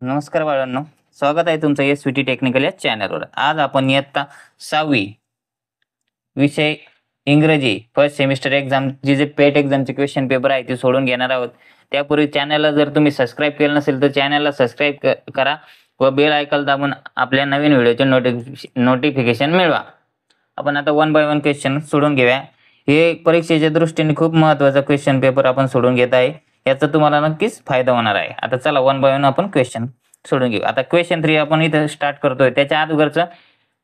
नमस्कार बाळांनो, स्वागत आहे तुमचं एस.व्ही.टी. टेक्निकल या चॅनलवर. आज आपण इयत्ता 6वी विषय इंग्रजी फर्स्ट सेमिस्टर एक्झाम जे पेट एक्झामचे क्वेश्चन पेपर आहे ते सोडून घेणार आहोत. त्यापूर्वी चॅनलला जर तुम्ही सबस्क्राईब केलं नसेल तर चॅनलला सबस्क्राईब करा व बेल आयकॉन दाबून आपल्या नवीन व्हिडिओचे नोटिफिकेशन मिळवा. आपण आता 1 बाय 1 क्वेश्चन सोडून घेऊया. हे परीक्षेच्या दृष्टीने खूप महत्त्वाचा क्वेश्चन पेपर आपण सोडून घेत आहे. याचा तुम्हाला नक्कीच फायदा होणार आहे. आता चला 1 बाय 1 आपण क्वेश्चन सोडून घेऊ. आता क्वेश्चन 3 आपण इथं स्टार्ट करतोय. त्याच्या अगोदरचं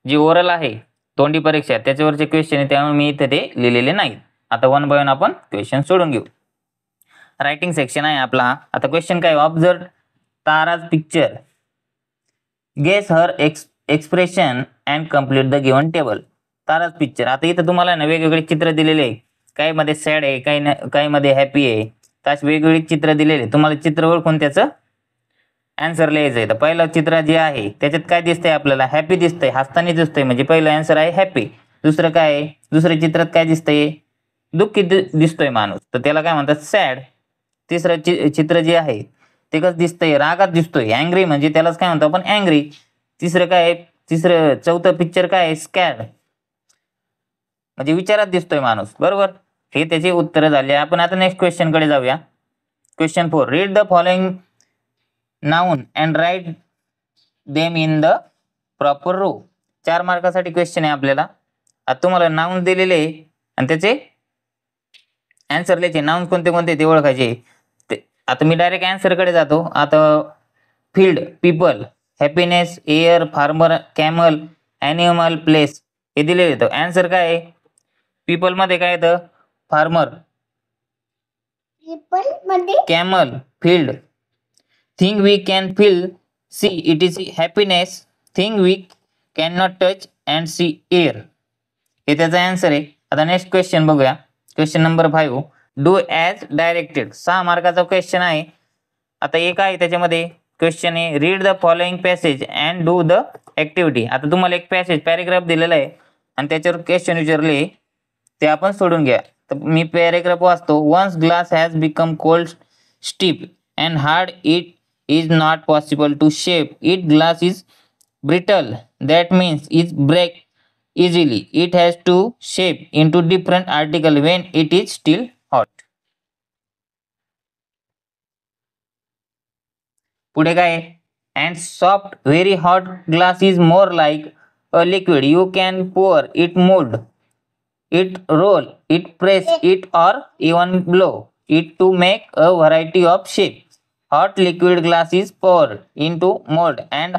जे ओरल आहे तोंडी परीक्षा त्याच्यावरचे क्वेश्चन आहे त्यामुळे मी इथे ते लिहिलेले नाहीत. आता 1 बाय 1 आपण क्वेश्चन सोडून घेऊ. रायटिंग सेक्शन आहे आपला. आता क्वेश्चन काय, observe Tara's picture, guess her expression and complete the given table. Tara's picture. आता इथं तुम्हाला ना वेगवेगळे चित्र दिलेले आहे. काही मध्ये सॅड आहे, काही मध्ये हॅपी आहे. तास वेगवेगळी चित्र दिलेले. तुम्हाला चित्र ओळखून त्याचं आन्सर लिहायचं आहे. तर पहिलं चित्र जे आहे त्याच्यात काय दिसतंय आपल्याला, हॅपी दिसतंय, हसताना दिसतंय, म्हणजे पहिलं आन्सर आहे हॅपी. दुसरं काय आहे, दुसऱ्या चित्रात काय दिसतंय, दुःखी दिसतोय माणूस, तर त्याला काय म्हणतात सॅड. तिसरं चित्र जे आहे ते कसं दिसतंय, रागात दिसतोय, अँग्री, म्हणजे त्यालाच काय म्हणतो आपण अँग्री. तिसरं काय आहे, चौथं पिक्चर काय आहे, स्कॅड, म्हणजे विचारात दिसतोय माणूस. बरोबर, हे त्याची उत्तरं झाली. आपण आता नेक्स्ट क्वेश्चन कडे जाऊया. Question 4, read the following noun and write them in the proper row. 4 मार्कासाठी क्वेश्चन आहे आपल्याला. आता तुम्हाला नाउन दिलेले आणि त्याचे आन्सर लिहायचे. नाउन कोणते कोणते ते ओळखायचे. आता मी डायरेक्ट आन्सर कडे जातो. आता field, people, happiness, air, farmer, camel, animal, place हे दिलेले येतं. आन्सर काय आहे, पीपल मध्ये काय येतं, farmer, camel, field, thing we can feel, see it is happiness, thing we can not touch and see air, हे त्याचा आन्सर आहे. आता नेक्स्ट क्वेश्चन बघूया. Question number 5, do as directed. 6 मार्काचा क्वेश्चन आहे. आता एक आहे त्याच्यामध्ये क्वेश्चन आहे, read the following passage and do the activity. आता तुम्हाला एक पॅरेग्राफ दिलेला आहे आणि त्याच्यावर क्वेश्चन विचारले, ते आपण सोडून घ्या. तर मी पॅरेग्राफ वाचतो. Once glass has become cold, stiff and hard, it is not possible to shape it. Glass is brittle, that means it break easily. It has to shape into different article when it is still hot. पुढे काय, and soft very hot glass is more like a liquid. You can pour it, mold it, roll it, press it, or even blow it to make a variety of shapes. Hot liquid glass is poured into mold and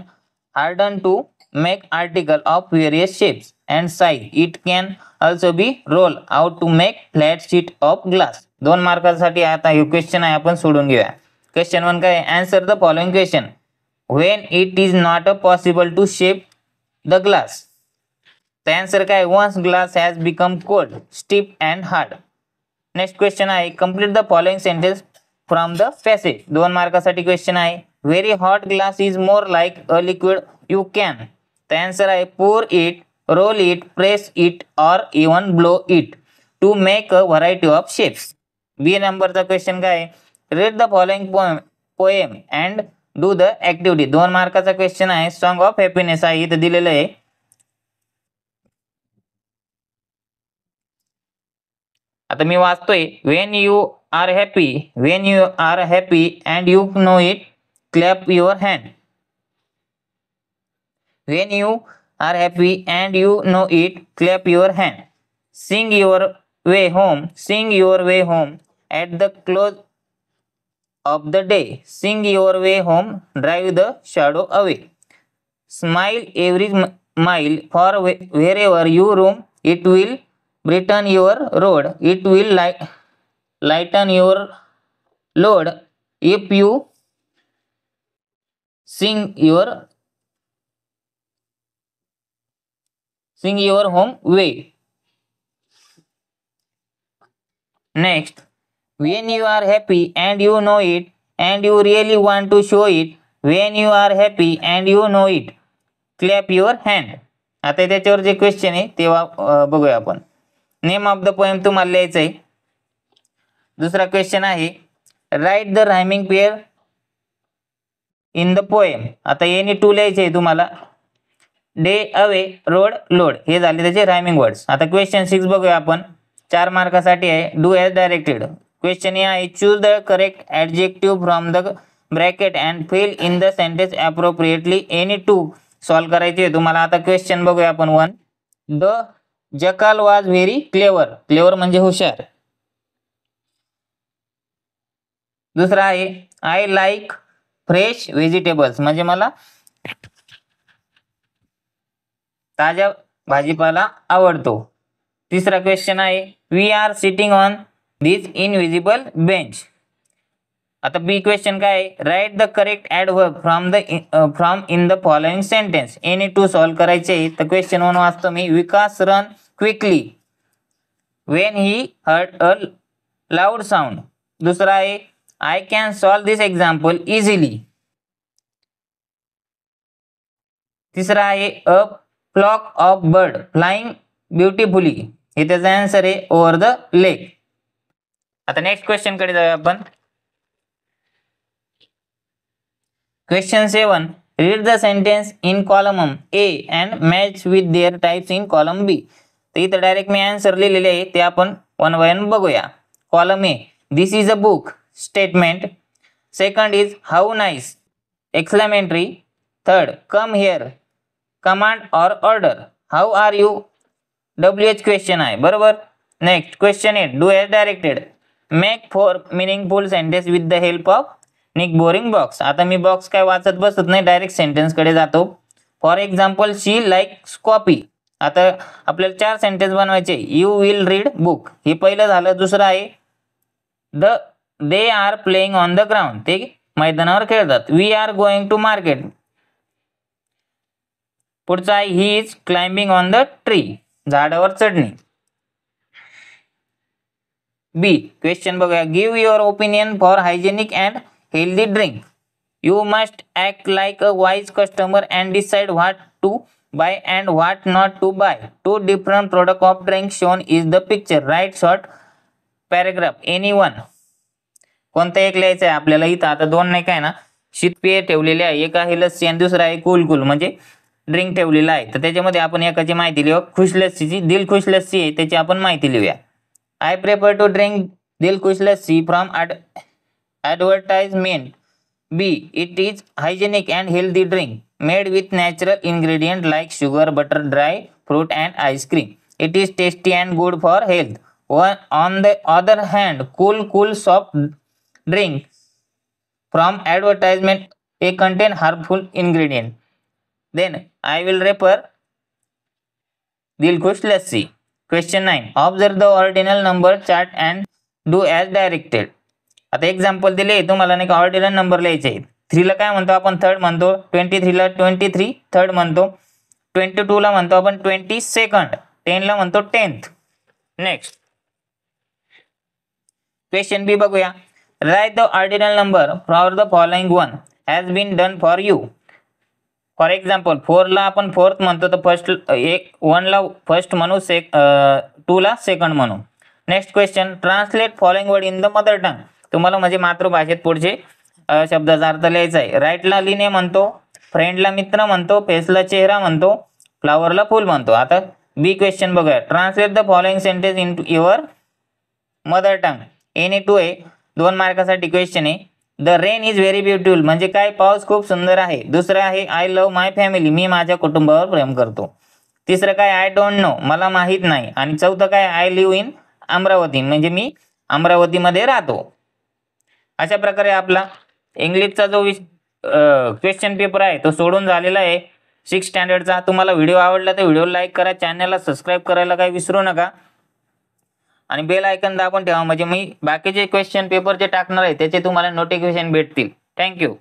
hardened to make article of various shapes and size. It can also be rolled out to make flat sheet of glass. 2 मार्कासाठी आता हे question आहे, आपण सोडून घेऊया. Question 1 काय, answer the following question when it is not possible to shape the glass. The answer काय, once glass has become cold, stiff and hard. Next question आहे, complete the following sentence from the passage. 2 मार्कासाठी question आहे, very hot glass is more like a liquid you can. The answer आहे, pour it, roll it, press it, or even blow it to make a variety of shapes. B नंबरचा question काय, read the following poem and do the activity. 2 मार्काचा question आहे, song of happiness आहे इथं दिलेलं आहे. आता मी वाचतोय, when you are happy, when you are happy and you know it, clap your hand. When you are happy and you know it, clap your hand. Sing your way home, sing your way home at the close of the day, sing your way home, drive the shadow away. Smile every mile, for wherever you roam, it will brighten your road, it will lighten your load if you sing your home way. Next, when you are happy and you know it and you really want to show it, when you are happy and you know it, clap your hand. आता त्याच्यावर जे question आहे ते बघूया आपण. Name of the poem तुम्हाला लिहायचं आहे. दुसरा क्वेश्चन आहे, write the rhyming pair in the poem. आता एनी टू लिहायचे आहे तुम्हाला. डे, अवे, रोड, लोड हे झाले त्याचे रायमिंग वर्ड्स. आता क्वेश्चन 6 बघूया आपण. 4 मार्कासाठी आहे. Do as directed. Question A आहे choose the correct adjective from the bracket and fill in the sentence appropriately. Any two solve करायचे आहे तुम्हाला. आता क्वेश्चन बघूया आपण 1. The jackal was very clever. Clever म्हणजे हुशार. दुसरा आहे आय लाईक फ्रेश व्हेजिटेबल्स म्हणजे मला ताज्या भाजीपाला आवडतो. तिसरा क्वेश्चन आहे we are sitting on this invisible bench. आता बी क्वेश्चन काय आहे write the correct adverb from in the following sentence. Any two solve करायचे आहे. तर क्वेश्चन 1 वाचतो मी. Vikas run quickly when he heard a loud sound. दुसरा आहे I can solve this example easily. तिसरा आहे a flock of bird flying beautifully. हे त्याचा आन्सर आहे ओव्हर द लेक. आता नेक्स्ट क्वेश्चन कडे जाऊया आपण. Question 7. Read the sentence in column A and match with their types in column B. तर इथं डायरेक्ट मी आन्सर लिहिलेले आहे ते आपण वन बाय वन बघूया. Column A this is a book statement. Second is how nice exclamatory. Third come here command or order. How are you WH question आहे बरोबर. Next question 8 do as directed. Make 4 meaningful sentence with the help of nick boring box. आता मी box काय वाचत बसत नाही direct sentence कडे जातो. For example she likes coffee. आता आपल्याला 4 सेंटेन्स बनवायचे. यू विल रीड बुक हे पहिलं झालं. दुसरं आहे they are playing on the ground. ते मैदानावर खेळतात. We are going to market. पुढचा आहे he is climbing on the tree. झाडावर चढणे. बी क्वेश्चन बघूया. Give your opinion for hygienic and healthy drink. You must act like a wise customer and decide what to buy and what not to buy. 2 different product of drink shown is the picture. Write short paragraph. Any one. कोणतं एक लिहायचं आहे आपल्याला. इथं आता 2 नाही काय ना शीतपेय ठेवलेले आहे. एक आहे लस्सी आणि दुसरा आहे कूल म्हणजे ड्रिंक ठेवलेला आहे. तर त्याच्यामध्ये आपण एकाची माहिती लिहू. खुश लस्सीची दिल खुश लस्सी आहे त्याची आपण माहिती लिहूया. आय प्रेफर टू ड्रिंक दिल खुश lassi from advertisement. B. It is hygienic and healthy drink made with natural ingredient like sugar, butter, dry fruit and ice cream. It is tasty and good for health. On the other hand, cool soft drink from advertisement may contain harmful ingredient. Then I will refer Dilkhush Lassi. Question 9. Observe the ordinal number chart and do as directed. आता example दिले तुम्हाला नाही का ordinal number लिहायचे. 3 ला काय म्हणतो आपण थर्ड म्हणतो. 23 ला 23 थर्ड म्हणतो. 22 ला म्हणतो आपण 22nd. 10 ला म्हणतो 10th. नेक्स्ट क्वेश्चन बी बघूया. Write the ordinal number for the following one has been done for you. For example 4 ला आपण फोर्थ म्हणतो तर फर्स्ट 1 ला फर्स्ट म्हणू 2 ला सेकंड म्हणू. Next question translate following word in the mother tongue. तुम्हाला म्हणजे मातृभाषेत पुढचे शब्दाचा अर्थ लिहायचा आहे. राईटला लिने म्हणतो. फ्रेंडला मित्र म्हणतो. फेसला चेहरा म्हणतो. फ्लावरला फूल म्हणतो. आता बी क्वेश्चन बघूया. Translate the following sentence into your mother tongue. Any two आहे 2 मार्कासाठी क्वेश्चन आहे. The rain is very beautiful म्हणजे काय पाऊस खूप सुंदर आहे. दुसरं आहे आय लव्ह माय फॅमिली मी माझ्या कुटुंबावर प्रेम करतो. तिसरं काय आय डोंट नो मला माहीत नाही. आणि चौथं काय आय लिव्ह इन अमरावती म्हणजे मी अमरावतीमध्ये राहतो. अशा प्रकारे आपला इंग्लिशचा जो क्वेश्चन पेपर आहे तो सोडून झालेला आहे 6 स्टँडर्डचा. तुम्हाला व्हिडिओ आवडला तर व्हिडिओ लाईक करा. चॅनलला सबस्क्राईब करायला काही विसरू नका. आणि बेल आयकॉन दाबून ठेवा म्हणजे मी बाकीचे क्वेश्चन पेपर जे टाकणार आहे त्याचे तुम्हाला नोटिफिकेशन भेटतील. थँक्यू.